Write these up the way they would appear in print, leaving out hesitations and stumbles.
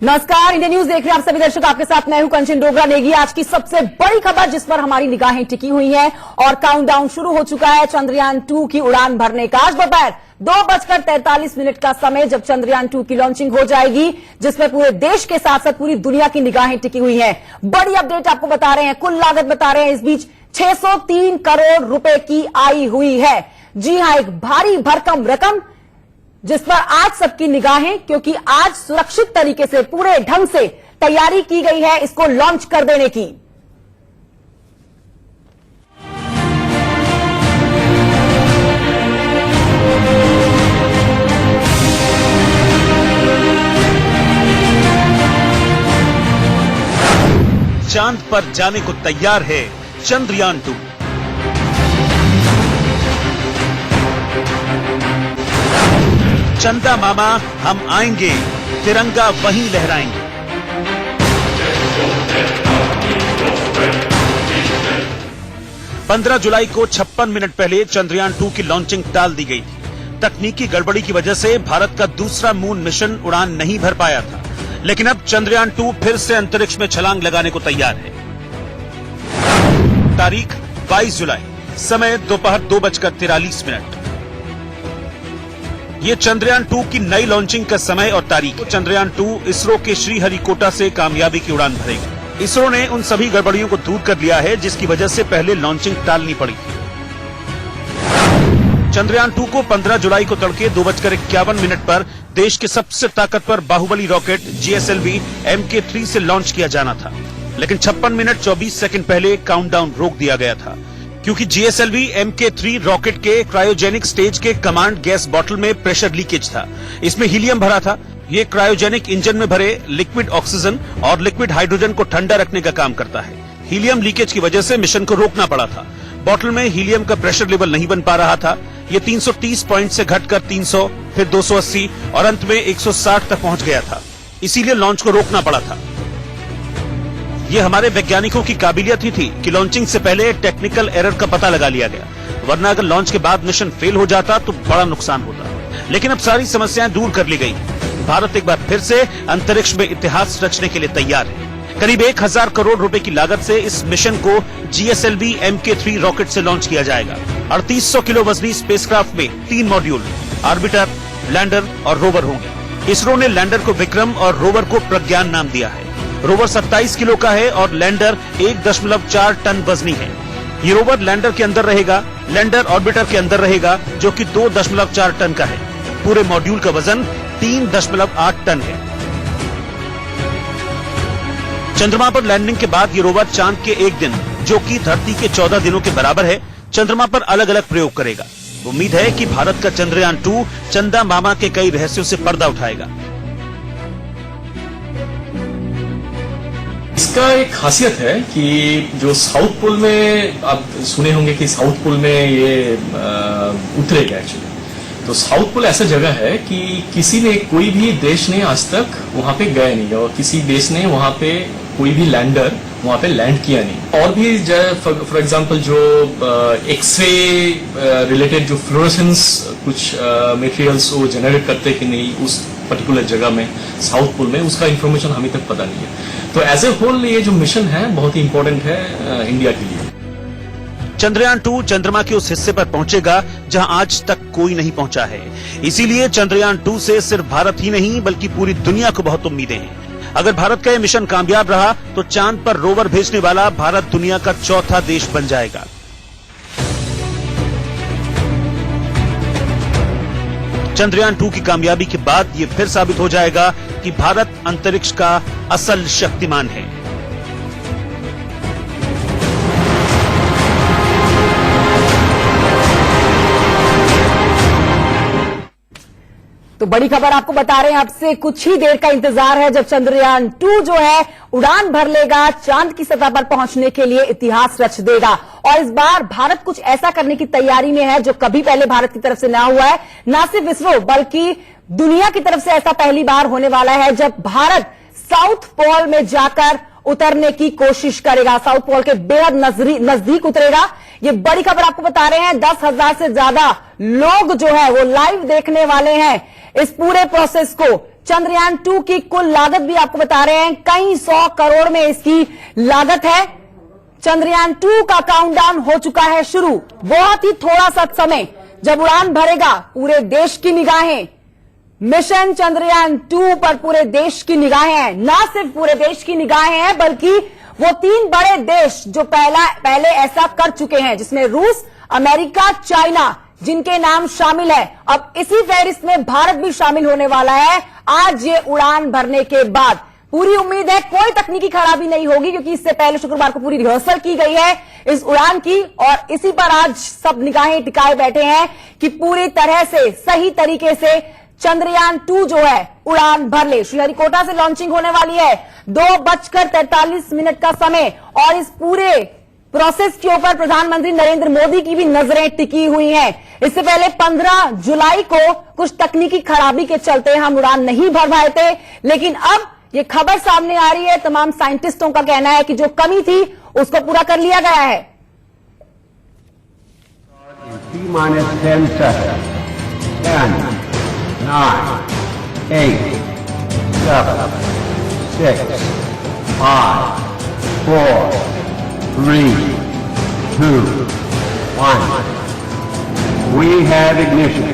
नमस्कार, India news देख रहे हैं आप सभी दर्शक। आपके साथ मैं हूं कंचन डोगरा नेगी। आज की सबसे बड़ी खबर जिस पर हमारी निगाहें टिकी हुई हैं और काउंटडाउन शुरू हो चुका है चंद्रयान 2 की उड़ान भरने का। आज दोपहर 2:43 का समय जब चंद्रयान 2 की लॉन्चिंग हो जाएगी, जिसमें पूरे देश के साथ साथ पूरी दुनिया की निगाहें टिकी हुई हैं। बड़ी अपडेट आपको बता रहे हैं, कुल लागत बता रहे हैं इस बीच 603 करोड़ रुपए की आई हुई है। जी हां, एक भारी भरकम रकम जिस पर आज सबकी निगाहें, क्योंकि आज सुरक्षित तरीके से पूरे ढंग से तैयारी की गई है इसको लॉन्च कर देने की। चांद पर जाने को तैयार है चंद्रयान 2। चंदा मामा हम आएंगे, तिरंगा वहीं लहराएंगे। पंद्रह जुलाई को 56 मिनट पहले चंद्रयान 2 की लॉन्चिंग टाल दी गई थी। तकनीकी गड़बड़ी की वजह से भारत का दूसरा मून मिशन उड़ान नहीं भर पाया था, लेकिन अब चंद्रयान 2 फिर से अंतरिक्ष में छलांग लगाने को तैयार है। तारीख 22 जुलाई, समय दोपहर 2:43। ये चंद्रयान 2 की नई लॉन्चिंग का समय और तारीख। चंद्रयान 2 इसरो के श्रीहरिकोटा से कामयाबी की उड़ान भरेगा। इसरो ने उन सभी गड़बड़ियों को दूर कर लिया है जिसकी वजह से पहले लॉन्चिंग टालनी पड़ी थी। चंद्रयान 2 को 15 जुलाई को तड़के 2:51 पर देश के सबसे ताकतवर बाहुबली रॉकेट GSLV Mk3 से लॉन्च किया जाना था, लेकिन 56 मिनट 24 सेकंड पहले काउंटडाउन रोक दिया गया था, क्योंकि GSLV Mk3 रॉकेट के क्रायोजेनिक स्टेज के कमांड गैस बॉटल में प्रेशर लीकेज था। इसमें हीलियम भरा था। ये क्रायोजेनिक इंजन में भरे लिक्विड ऑक्सीजन और लिक्विड हाइड्रोजन को ठंडा रखने का काम करता है। हीलियम लीकेज की वजह से मिशन को रोकना पड़ा था। बॉटल में हीलियम का प्रेशर लेवल नहीं बन पा रहा था। ये 330 पॉइंट से घटकर 300, फिर 280 और अंत में 160 तक पहुंच गया था। इसीलिए लॉन्च को रोकना पड़ा था। ये हमारे वैज्ञानिकों की काबिलियत ही थी कि लॉन्चिंग से पहले टेक्निकल एरर का पता लगा लिया गया, वरना अगर लॉन्च के बाद मिशन फेल हो जाता तो बड़ा नुकसान होता। लेकिन अब सारी समस्याएं दूर कर ली गई। भारत एक बार फिर से अंतरिक्ष में इतिहास रचने के लिए तैयार है। करीब 1000 करोड़ रुपए की लागत से इस मिशन को GSLV Mk3 रॉकेट से लॉन्च किया जाएगा। 3800 किलो वजनी स्पेसक्राफ्ट में 3 मॉड्यूल, ऑर्बिटर, लैंडर और रोवर होंगे। इसरो ने लैंडर को विक्रम और रोवर को प्रज्ञान नाम दिया है। रोवर 27 किलो का है और लैंडर 1.4 टन वजनी है। ये रोवर लैंडर के अंदर रहेगा, लैंडर ऑर्बिटर के अंदर रहेगा, जो कि 2.4 टन का है। पूरे मॉड्यूल का वजन 3.8 टन है। चंद्रमा पर लैंडिंग के बाद ये रोवर चांद के एक दिन, जो कि धरती के 14 दिनों के बराबर है, चंद्रमा पर अलग अलग प्रयोग करेगा। उम्मीद है कि भारत का चंद्रयान 2 चंदा मामा के कई रहस्यों से पर्दा उठाएगा। इसका एक खासियत है कि जो साउथ पोल में आप सुने होंगे कि साउथ पोल में ये उतरेगा एक्चुअली। तो साउथ पोल ऐसा जगह है कि कोई भी देश ने आज तक वहां पे गया नहीं, और किसी देश ने वहां पे कोई भी लैंडर वहां पे लैंड किया नहीं। और भी फॉर एग्जांपल जो एक्सरे रिलेटेड जो फ्लोरेसेंस कुछ मटेरियल्स वो जनरेट करते कि नहीं उस पर्टिकुलर जगह में साउथ पोल में, उसका इंफॉर्मेशन हमें तक पता नहीं है। तो एज ए होल ये जो मिशन है बहुत ही इंपॉर्टेंट है इंडिया के लिए। चंद्रयान 2 चंद्रमा के उस हिस्से पर पहुंचेगा जहां आज तक कोई नहीं पहुंचा है। इसीलिए चंद्रयान 2 से सिर्फ भारत ही नहीं बल्कि पूरी दुनिया को बहुत उम्मीदें हैं। अगर भारत का यह मिशन कामयाब रहा तो चांद पर रोवर भेजने वाला भारत दुनिया का चौथा देश बन जाएगा। चंद्रयान 2 की कामयाबी के बाद ये फिर साबित हो जाएगा कि भारत अंतरिक्ष का असल शक्तिमान है। तो बड़ी खबर आपको बता रहे हैं, अब से कुछ ही देर का इंतजार है जब चंद्रयान 2 जो है उड़ान भर लेगा, चांद की सतह पर पहुंचने के लिए इतिहास रच देगा। और इस बार भारत कुछ ऐसा करने की तैयारी में है जो कभी पहले भारत की तरफ से ना हुआ है। ना सिर्फ इसरो बल्कि दुनिया की तरफ से ऐसा पहली बार होने वाला है जब भारत साउथ पोल में जाकर उतरने की कोशिश करेगा, साउथ पोल के बेहद नजदीक उतरेगा। ये बड़ी खबर आपको बता रहे हैं, 10,000 से ज्यादा लोग जो है वो लाइव देखने वाले हैं इस पूरे प्रोसेस को। चंद्रयान 2 की कुल लागत भी आपको बता रहे हैं, कई 100 करोड़ में इसकी लागत है। चंद्रयान 2 का काउंटडाउन हो चुका है शुरू। बहुत ही थोड़ा सा समय जब उड़ान भरेगा, पूरे देश की निगाहें मिशन चंद्रयान 2 पर, पूरे देश की निगाहें हैं। ना सिर्फ पूरे देश की निगाहें हैं, बल्कि वो 3 बड़े देश जो पहले ऐसा कर चुके हैं, जिसमें रूस, अमेरिका, चाइना, जिनके नाम शामिल है। अब इसी फहरिस्त में भारत भी शामिल होने वाला है आज ये उड़ान भरने के बाद। पूरी उम्मीद है कोई तकनीकी खराबी नहीं होगी, क्योंकि इससे पहले शुक्रवार को पूरी रिहर्सल की गई है इस उड़ान की, और इसी पर आज सब निगाहें टिकाए बैठे हैं कि पूरी तरह से सही तरीके से चंद्रयान 2 जो है उड़ान भर ले। श्रीहरिकोटा से लॉन्चिंग होने वाली है, 2:43 का समय, और इस पूरे प्रोसेस के ऊपर प्रधानमंत्री नरेंद्र मोदी की भी नजरें टिकी हुई हैं। इससे पहले 15 जुलाई को कुछ तकनीकी खराबी के चलते हम उड़ान नहीं भर पाए थे, लेकिन अब ये खबर सामने आ रही है। तमाम साइंटिस्टों का कहना है कि जो कमी थी उसको पूरा कर लिया गया है। T-10 seconds. 10, 9, 8, 7, 6, 5, 4, 3, 2, 1. We have ignition.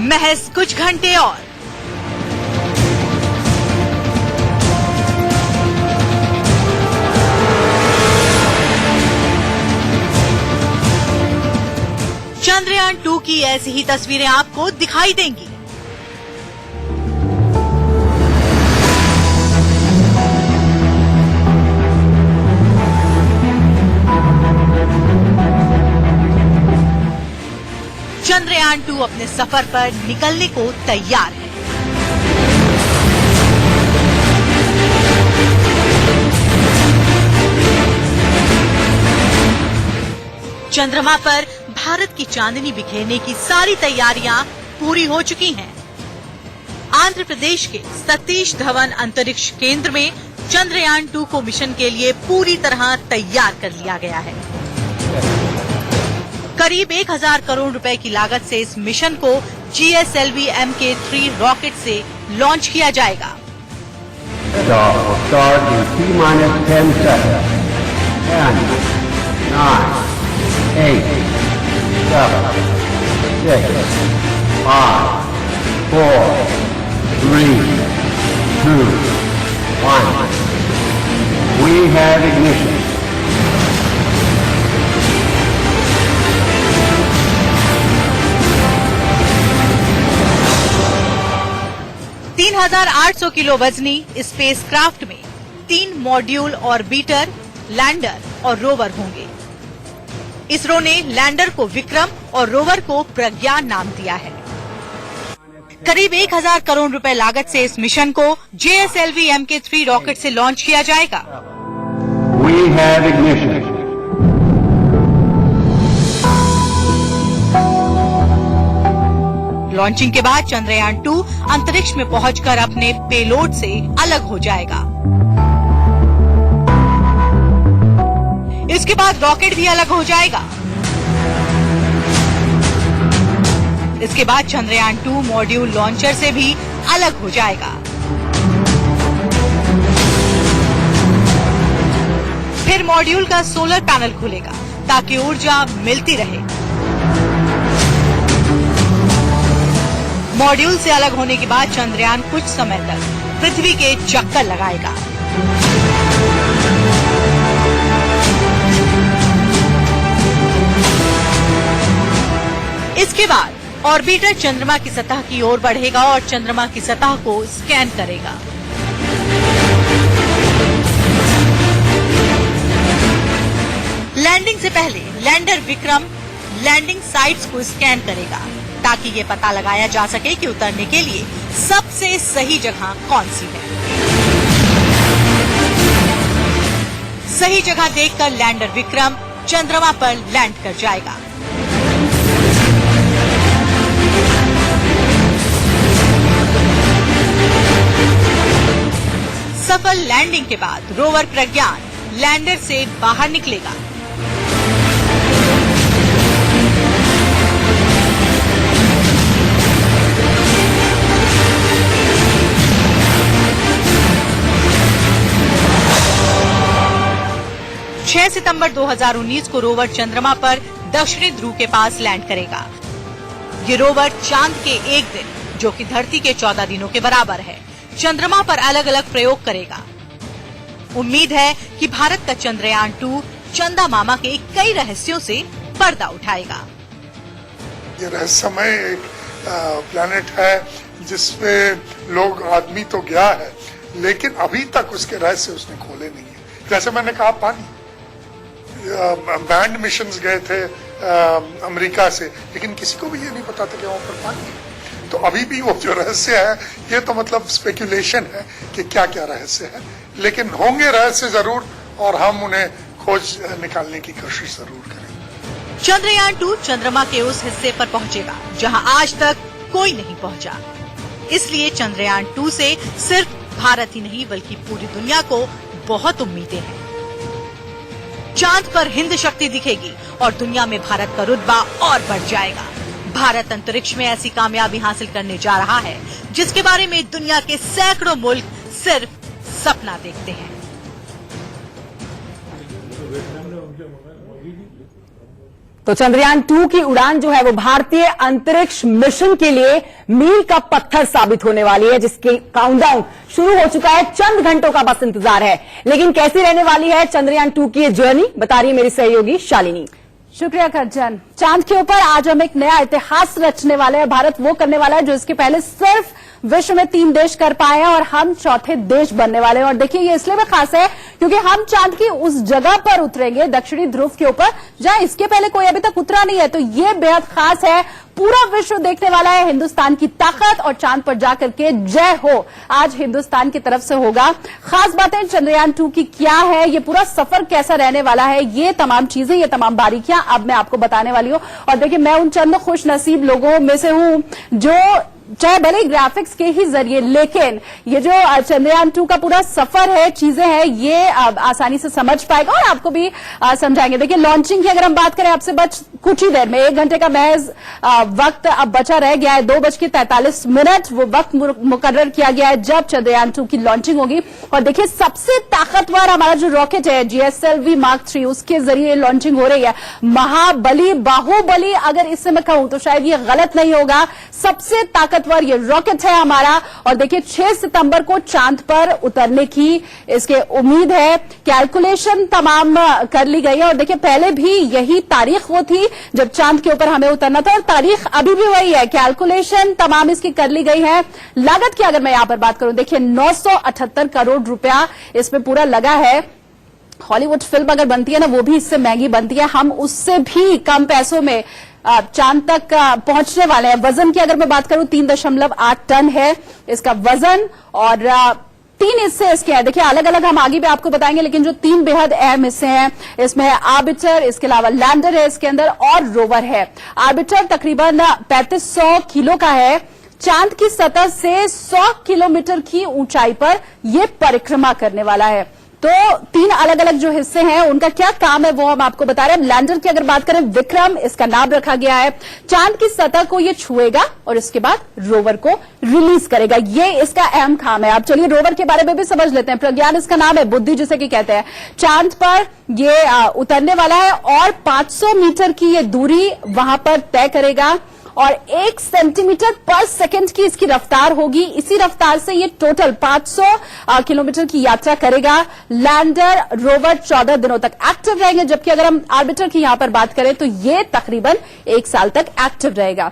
महज कुछ घंटे और चंद्रयान 2 की ऐसी ही तस्वीरें आपको दिखाई देंगी। चंद्रयान 2 अपने सफर पर निकलने को तैयार है। चंद्रमा पर भारत की चांदनी बिखेरने की सारी तैयारियां पूरी हो चुकी हैं। आंध्र प्रदेश के सतीश धवन अंतरिक्ष केंद्र में चंद्रयान 2 को मिशन के लिए पूरी तरह तैयार कर लिया गया है। करीब 1000 करोड़ रुपए की लागत से इस मिशन को GSLV MK3 रॉकेट से लॉन्च किया जाएगा। Start in T-10 seconds. 10, 9, 8, 7, 6, 5, 4, 3, 2, 1. We have ignition. तीन 3800 किलो वजनी स्पेसक्राफ्ट में 3 मॉड्यूल, ऑर्बिटर, लैंडर और रोवर होंगे। इसरो ने लैंडर को विक्रम और रोवर को प्रज्ञान नाम दिया है। करीब 1000 करोड़ रुपए लागत से इस मिशन को JSLV MK3 रॉकेट से लॉन्च किया जाएगा। We have ignition. लॉन्चिंग के बाद चंद्रयान 2 अंतरिक्ष में पहुंचकर अपने पेलोड से अलग हो जाएगा। इसके बाद रॉकेट भी अलग हो जाएगा। इसके बाद चंद्रयान 2 मॉड्यूल लॉन्चर से भी अलग हो जाएगा। फिर मॉड्यूल का सोलर पैनल खुलेगा ताकि ऊर्जा मिलती रहे। मॉड्यूल से अलग होने के बाद चंद्रयान कुछ समय तक पृथ्वी के चक्कर लगाएगा। इसके बाद ऑर्बिटर चंद्रमा की सतह की ओर बढ़ेगा और चंद्रमा की सतह को स्कैन करेगा। लैंडिंग से पहले लैंडर विक्रम लैंडिंग साइट्स को स्कैन करेगा ताकि ये पता लगाया जा सके कि उतरने के लिए सबसे सही जगह कौन सी है। सही जगह देखकर लैंडर विक्रम चंद्रमा पर लैंड कर जाएगा। सफल लैंडिंग के बाद रोवर प्रज्ञान लैंडर से बाहर निकलेगा। सितंबर 2019 को रोवर चंद्रमा पर दक्षिणी ध्रुव के पास लैंड करेगा। ये रोवर चांद के एक दिन, जो कि धरती के 14 दिनों के बराबर है, चंद्रमा पर अलग अलग प्रयोग करेगा। उम्मीद है कि भारत का चंद्रयान 2 चंदा मामा के कई रहस्यों से पर्दा उठाएगा। ये रहस्यमय एक प्लैनेट है जिसपे लोग आदमी तो गया है, लेकिन अभी तक उसके रहस्य उसने खोले नहीं है। जैसे मैंने कहा, पानी बैंड मिशंस गए थे अमेरिका से, लेकिन किसी को भी ये नहीं पता था कि वहां पर पानी है। तो अभी भी वो जो रहस्य है, ये तो मतलब स्पेकुलेशन है कि क्या क्या रहस्य है, लेकिन होंगे रहस्य जरूर, और हम उन्हें खोज निकालने की कोशिश जरूर करेंगे। चंद्रयान 2 चंद्रमा के उस हिस्से पर पहुंचेगा जहां आज तक कोई नहीं पहुंचा। इसलिए चंद्रयान 2 से सिर्फ भारत ही नहीं बल्कि पूरी दुनिया को बहुत उम्मीदें हैं। चांद पर हिंद शक्ति दिखेगी और दुनिया में भारत का रुतबा और बढ़ जाएगा। भारत अंतरिक्ष में ऐसी कामयाबी हासिल करने जा रहा है जिसके बारे में दुनिया के सैकड़ों मुल्क सिर्फ सपना देखते हैं। तो चंद्रयान 2 की उड़ान जो है वो भारतीय अंतरिक्ष मिशन के लिए मील का पत्थर साबित होने वाली है, जिसके काउंटडाउन शुरू हो चुका है। चंद घंटों का बस इंतजार है, लेकिन कैसी रहने वाली है चंद्रयान 2 की ये जर्नी, बता रही है मेरी सहयोगी शालिनी। शुक्रिया करजन। चांद के ऊपर आज हम एक नया इतिहास रचने वाले हैं। भारत वो करने वाला है जो इसके पहले सिर्फ विश्व में 3 देश कर पाए हैं, और हम चौथे देश बनने वाले हैं। और देखिए, ये इसलिए भी खास है क्योंकि हम चांद की उस जगह पर उतरेंगे, दक्षिणी ध्रुव के ऊपर, जहां इसके पहले कोई अभी तक उतरा नहीं है। तो ये बेहद खास है। पूरा विश्व देखने वाला है हिंदुस्तान की ताकत, और चांद पर जाकर के जय हो आज हिंदुस्तान की तरफ से होगा। खास बातें चंद्रयान 2 की क्या है, ये पूरा सफर कैसा रहने वाला है, ये तमाम चीजें, ये तमाम बारीकियां अब मैं आपको बताने वाली हूं। और देखिए, मैं उन चंद खुश नसीब लोगों में से हूं जो चाहे भले ग्राफिक्स के ही जरिए, लेकिन ये जो चंद्रयान 2 का पूरा सफर है, चीजें हैं, ये आसानी से समझ पाएगा और आपको भी समझाएंगे। देखिए, लॉन्चिंग की अगर हम बात करें, आपसे बच कुछ ही देर में 1 घंटे का महज वक्त अब बचा रह गया है। 2:43 वो वक्त मुकर्रर किया गया है जब चंद्रयान 2 की लॉन्चिंग होगी। और देखिए, सबसे ताकतवर हमारा जो रॉकेट है GSLV Mark 3, उसके जरिए लॉन्चिंग हो रही है। महाबली, बाहुबली अगर इससे मैं कहूं तो शायद ये गलत नहीं होगा। सबसे ताकतवर ये रॉकेट है हमारा। और देखिए, 6 सितंबर को चांद पर उतरने की इसके उम्मीद है। कैलकुलेशन तमाम कर ली गई है, और देखिए, पहले भी यही तारीख वो थी जब चांद के ऊपर हमें उतरना था, और तारीख अभी भी वही है। कैलकुलेशन तमाम इसकी कर ली गई है। लागत की अगर मैं यहां पर बात करूं, देखिए 978 करोड़ रुपया इसमें पूरा लगा है। हॉलीवुड फिल्म अगर बनती है ना, वो भी इससे महंगी बनती है। हम उससे भी कम पैसों में चांद तक पहुंचने वाले हैं। वजन की अगर मैं बात करूं, 3.8 टन है इसका वजन, और 3 हिस्से इसके हैं। देखिए, अलग अलग हम आगे भी आपको बताएंगे, लेकिन जो 3 बेहद अहम हिस्से हैं, इसमें है आर्बिटर, इसके अलावा लैंडर है इसके अंदर, और रोवर है। आर्बिटर तकरीबन 3500 किलो का है। चांद की सतह से 100 किलोमीटर की ऊंचाई पर यह परिक्रमा करने वाला है। तो 3 अलग अलग जो हिस्से हैं, उनका क्या काम है वो हम आपको बता रहे हैं। लैंडर की अगर बात करें, विक्रम इसका नाम रखा गया है। चांद की सतह को ये छुएगा और इसके बाद रोवर को रिलीज करेगा, ये इसका अहम काम है। अब चलिए रोवर के बारे में भी समझ लेते हैं। प्रज्ञान इसका नाम है, बुद्धि जिसे कि कहते हैं। चांद पर ये उतरने वाला है और 500 मीटर की ये दूरी वहां पर तय करेगा, और 1 सेंटीमीटर पर सेकंड की इसकी रफ्तार होगी। इसी रफ्तार से ये टोटल 500 किलोमीटर की यात्रा करेगा। लैंडर, रोवर 14 दिनों तक एक्टिव रहेंगे, जबकि अगर हम आर्बिटर की यहां पर बात करें तो ये तकरीबन 1 साल तक एक्टिव रहेगा।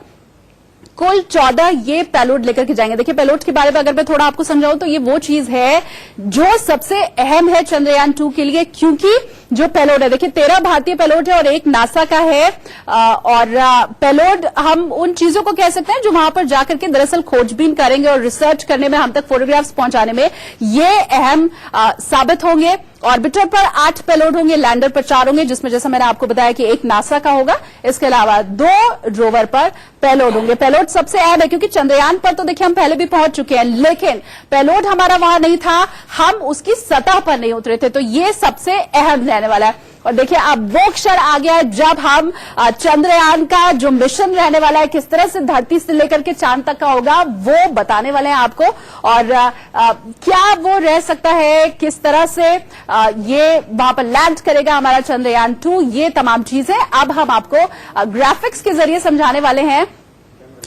कुल 14 ये पेलोड लेकर के जाएंगे। देखिए, पेलोड के बारे में अगर मैं थोड़ा आपको समझाऊं तो ये वो चीज है जो सबसे अहम है चंद्रयान 2 के लिए, क्योंकि जो पेलोड है, देखिए 13 भारतीय पेलोड है और 1 नासा का है। और पेलोड हम उन चीजों को कह सकते हैं जो वहां पर जाकर के दरअसल खोजबीन करेंगे और रिसर्च करने में, हम तक फोटोग्राफ्स पहुंचाने में ये अहम साबित होंगे। ऑर्बिटर पर 8 पेलोड होंगे, लैंडर पर 4 होंगे, जिसमें जैसा मैंने आपको बताया कि 1 नासा का होगा। इसके अलावा 2 रोवर पर पेलोड होंगे। पेलोड सबसे अहम है क्योंकि चंद्रयान पर तो देखिए हम पहले भी पहुंच चुके हैं, लेकिन पेलोड हमारा वहां नहीं था, हम उसकी सतह पर नहीं उतरे थे, तो ये सबसे अहम रहने वाला है। और देखिए अब वो क्षण आ गया है जब हम चंद्रयान का जो मिशन रहने वाला है, किस तरह से धरती से लेकर के चांद तक का होगा, वो बताने वाले हैं आपको। और क्या वो रह सकता है, किस तरह से ये वहां पर लैंड करेगा हमारा चंद्रयान 2, ये तमाम चीजें अब हम आपको ग्राफिक्स के जरिए समझाने वाले हैं।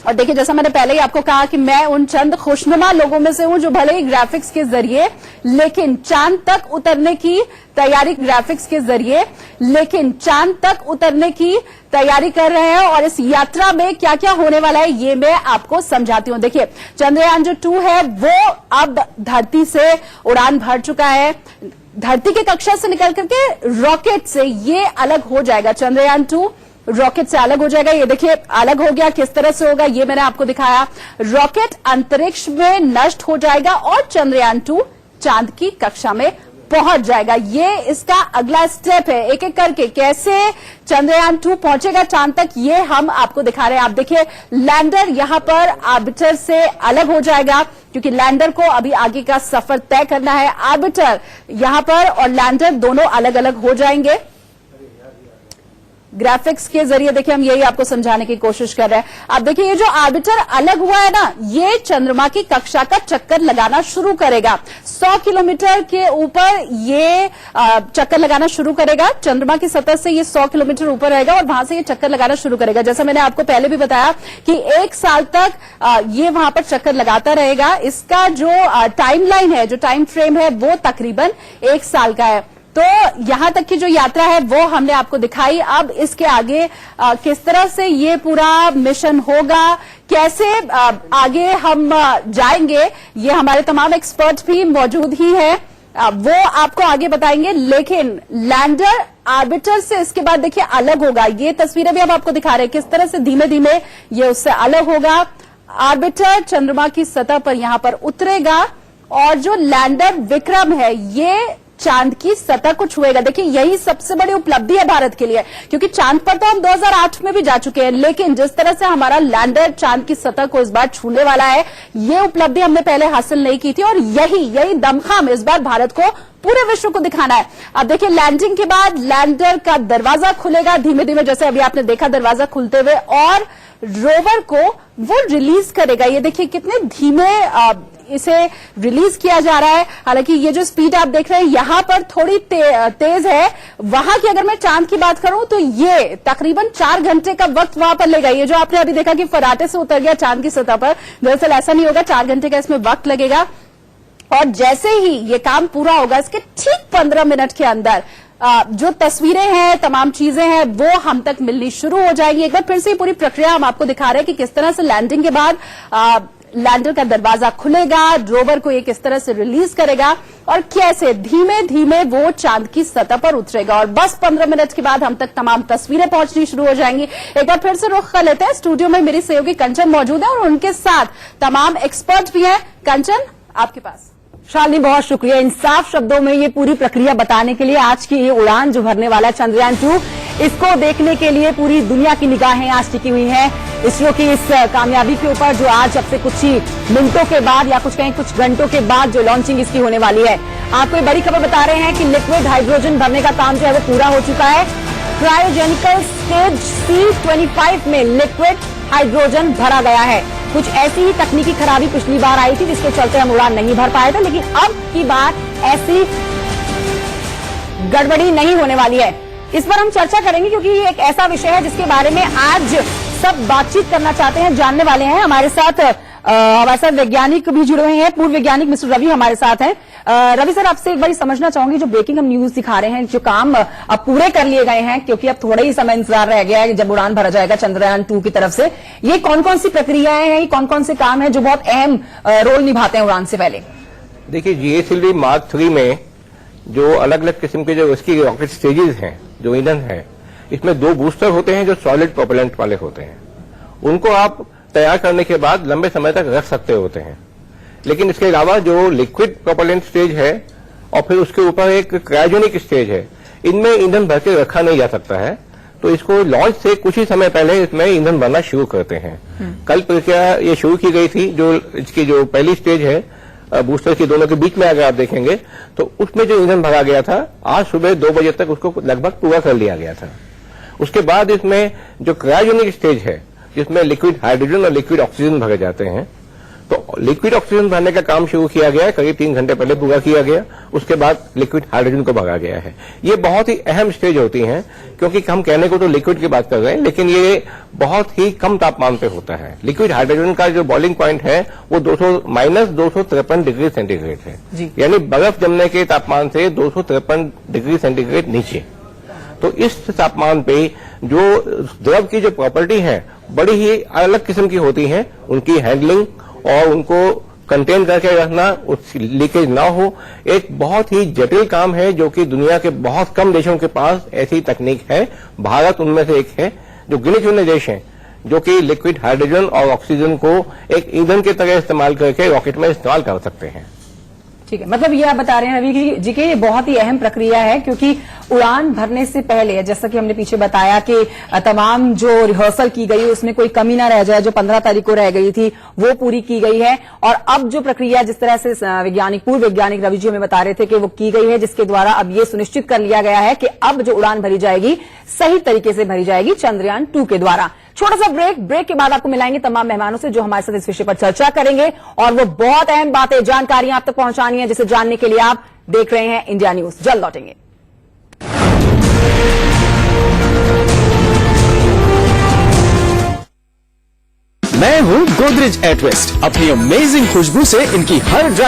और देखिए जैसा मैंने पहले ही आपको कहा कि मैं उन चंद खुशनुमा लोगों में से हूं जो भले ही ग्राफिक्स के जरिए, लेकिन चांद तक उतरने की तैयारी, ग्राफिक्स के जरिए लेकिन चांद तक उतरने की तैयारी कर रहे हैं। और इस यात्रा में क्या क्या होने वाला है ये मैं आपको समझाती हूं। देखिए चंद्रयान जो 2 है वो अब धरती से उड़ान भर चुका है, धरती की कक्षा से निकल करके रॉकेट से ये अलग हो जाएगा। चंद्रयान 2 रॉकेट से अलग हो जाएगा। ये देखिए अलग हो गया, किस तरह से होगा ये मैंने आपको दिखाया। रॉकेट अंतरिक्ष में नष्ट हो जाएगा और चंद्रयान 2 चांद की कक्षा में पहुंच जाएगा। ये इसका अगला स्टेप है। एक एक करके कैसे चंद्रयान 2 पहुंचेगा चांद तक, ये हम आपको दिखा रहे हैं। आप देखिए लैंडर यहां पर ऑर्बिटर से अलग हो जाएगा क्योंकि लैंडर को अभी आगे का सफर तय करना है। ऑर्बिटर यहां पर और लैंडर दोनों अलग अलग हो जाएंगे। ग्राफिक्स के जरिए देखिए हम यही आपको समझाने की कोशिश कर रहे हैं। अब देखिए ये जो ऑर्बिटर अलग हुआ है ना, ये चंद्रमा की कक्षा का चक्कर लगाना शुरू करेगा। 100 किलोमीटर के ऊपर ये चक्कर लगाना शुरू करेगा। चंद्रमा की सतह से ये 100 किलोमीटर ऊपर रहेगा और वहां से ये चक्कर लगाना शुरू करेगा। जैसा मैंने आपको पहले भी बताया कि 1 साल तक ये वहां पर चक्कर लगाता रहेगा। इसका जो टाइमलाइन है, जो टाइम फ्रेम है, वो तकरीबन 1 साल का है। तो यहां तक की जो यात्रा है वो हमने आपको दिखाई। अब इसके आगे किस तरह से ये पूरा मिशन होगा, कैसे आगे हम जाएंगे, ये हमारे तमाम एक्सपर्ट भी मौजूद ही हैं, वो आपको आगे बताएंगे। लेकिन लैंडर ऑर्बिटर से इसके बाद देखिए अलग होगा। ये तस्वीरें भी हम आपको दिखा रहे हैं किस तरह से धीमे धीमे ये उससे अलग होगा। ऑर्बिटर चंद्रमा की सतह पर यहां पर उतरेगा और जो लैंडर विक्रम है ये चांद की सतह को छुएगा। देखिए यही सबसे बड़ी उपलब्धि है भारत के लिए, क्योंकि चांद पर तो हम 2008 में भी जा चुके हैं, लेकिन जिस तरह से हमारा लैंडर चांद की सतह को इस बार छूने वाला है, ये उपलब्धि हमने पहले हासिल नहीं की थी। और यही दमखम इस बार भारत को पूरे विश्व को दिखाना है। अब देखिए लैंडिंग के बाद लैंडर का दरवाजा खुलेगा धीमे धीमे, जैसे अभी आपने देखा दरवाजा खुलते हुए, और रोवर को वो रिलीज करेगा। ये देखिए कितने धीमे इसे रिलीज किया जा रहा है। हालांकि ये जो स्पीड आप देख रहे हैं यहां पर थोड़ी तेज है। वहां की अगर मैं चांद की बात करूं तो ये तकरीबन 4 घंटे का वक्त वहां पर लेगा। ये जो आपने अभी देखा कि फराटे से उतर गया चांद की सतह पर, दरअसल ऐसा नहीं होगा, 4 घंटे का इसमें वक्त लगेगा। और जैसे ही ये काम पूरा होगा, इसके ठीक 15 मिनट के अंदर जो तस्वीरें हैं, तमाम चीजें हैं, वो हम तक मिलनी शुरू हो जाएंगी। एक बार फिर से पूरी प्रक्रिया हम आपको दिखा रहे हैं कि किस तरह से लैंडिंग के बाद लैंडर का दरवाजा खुलेगा, रोवर को ये किस तरह से रिलीज करेगा और कैसे धीमे धीमे वो चांद की सतह पर उतरेगा। और बस 15 मिनट के बाद हम तक तमाम तस्वीरें पहुंचनी शुरू हो जाएंगी। एक बार फिर से रुख कर लेते हैं, स्टूडियो में मेरी सहयोगी कंचन मौजूद है और उनके साथ तमाम एक्सपर्ट भी हैं। कंचन आपके पास। शालिनी बहुत शुक्रिया इन साफ शब्दों में ये पूरी प्रक्रिया बताने के लिए। आज की ये उड़ान जो भरने वाला चंद्रयान 2, इसको देखने के लिए पूरी दुनिया की निगाहें आज टिकी हुई हैं इसरो की इस कामयाबी के ऊपर, जो आज अब से कुछ ही मिनटों के बाद या कुछ घंटों के बाद जो लॉन्चिंग इसकी होने वाली है। आपको ये बड़ी खबर बता रहे हैं कि लिक्विड हाइड्रोजन भरने का काम जो है वो पूरा हो चुका है। क्रायोजेनिकल स्टेज C25 में लिक्विड हाइड्रोजन भरा गया है। कुछ ऐसी ही तकनीकी खराबी पिछली बार आई थी जिसके चलते हम उड़ान नहीं भर पाए थे, लेकिन अब की बार ऐसी गड़बड़ी नहीं होने वाली है। इस पर हम चर्चा करेंगे क्योंकि ये एक ऐसा विषय है जिसके बारे में आज सब बातचीत करना चाहते हैं, जानने वाले हैं। हमारे साथ वैज्ञानिक भी जुड़े हुए हैं, पूर्व वैज्ञानिक मिस्टर रवि हमारे साथ हैं। रवि सर, आपसे एक बार समझना चाहूंगी, जो ब्रेकिंग हम न्यूज दिखा रहे हैं, जो काम अब पूरे कर लिए गए हैं क्योंकि अब थोड़ा ही समय इंतजार रह गया है जब उड़ान भरा जाएगा चंद्रयान 2 की तरफ से, ये कौन कौन सी प्रक्रियाएं हैं, कौन कौन से काम हैं जो बहुत अहम रोल निभाते हैं उड़ान से पहले? देखिए, GSLV Mark 3 में जो अलग अलग किस्म के जो इसकी रॉकेट स्टेजेस हैं, जो ईंधन है, इसमें 2 बूस्टर होते हैं जो सॉलिड प्रोपेलेंट वाले होते हैं। उनको आप तैयार करने के बाद लंबे समय तक रख सकते होते हैं। लेकिन इसके अलावा जो लिक्विड प्रोपेलेंट स्टेज है और फिर उसके ऊपर एक क्रायोजेनिक स्टेज है, इनमें ईंधन भर के रखा नहीं जा सकता है। तो इसको लॉन्च से कुछ ही समय पहले इसमें ईंधन भरना शुरू करते हैं। कल प्रक्रिया ये शुरू की गई थी। जो इसकी जो पहली स्टेज है बूस्टर की दोनों के बीच में अगर आप देखेंगे तो उसमें जो ईंधन भरा गया था, आज सुबह 2 बजे तक उसको लगभग पूरा कर लिया गया था। उसके बाद इसमें जो क्रायोजेनिक स्टेज है, जिसमें लिक्विड हाइड्रोजन और लिक्विड ऑक्सीजन भरे जाते हैं, तो लिक्विड ऑक्सीजन भरने का काम शुरू किया गया है, करीब 3 घंटे पहले पूरा किया गया। उसके बाद लिक्विड हाइड्रोजन को भरा गया है। ये बहुत ही अहम स्टेज होती हैं, क्योंकि हम कहने को तो लिक्विड की बात कर रहे हैं, लेकिन ये बहुत ही कम तापमान पे होता है। लिक्विड हाइड्रोजन का जो बॉइलिंग पॉइंट है वो -253 डिग्री सेंटीग्रेड है, यानी बर्फ जमने के तापमान से 253 डिग्री सेंटीग्रेड नीचे। तो इस तापमान पे जो द्रव की जो प्रॉपर्टी है बड़ी ही अलग किस्म की होती है। उनकी हैंडलिंग और उनको कंटेन करके रखना, लीकेज ना हो, एक बहुत ही जटिल काम है, जो कि दुनिया के बहुत कम देशों के पास ऐसी तकनीक है। भारत उनमें से एक है, जो गिने चुने देश हैं जो कि लिक्विड हाइड्रोजन और ऑक्सीजन को एक ईंधन की तरह इस्तेमाल करके रॉकेट में इस्तेमाल कर सकते हैं। ठीक है, मतलब ये आप बता रहे हैं रवि जी के ये बहुत ही अहम प्रक्रिया है, क्योंकि उड़ान भरने से पहले, जैसा कि हमने पीछे बताया कि तमाम जो रिहर्सल की गई उसमें कोई कमी ना रह जाए, जो 15 तारीख को रह गई थी वो पूरी की गई है। और अब जो प्रक्रिया जिस तरह से पूर्व वैज्ञानिक रवि जी हमें बता रहे थे कि वो की गई है, जिसके द्वारा अब ये सुनिश्चित कर लिया गया है कि अब जो उड़ान भरी जाएगी सही तरीके से भरी जाएगी चंद्रयान 2 के द्वारा। छोटा सा ब्रेक के बाद आपको मिलाएंगे तमाम मेहमानों से जो हमारे साथ इस विषय पर चर्चा करेंगे, और वो बहुत अहम बातें, जानकारियां आप तक पहुंचानी है, जिसे जानने के लिए आप देख रहे हैं इंडिया न्यूज। जल्द लौटेंगे। मैं हूं गोदरेज एटवेस्ट। अपनी अमेजिंग खुशबू से इनकी हर ड्राई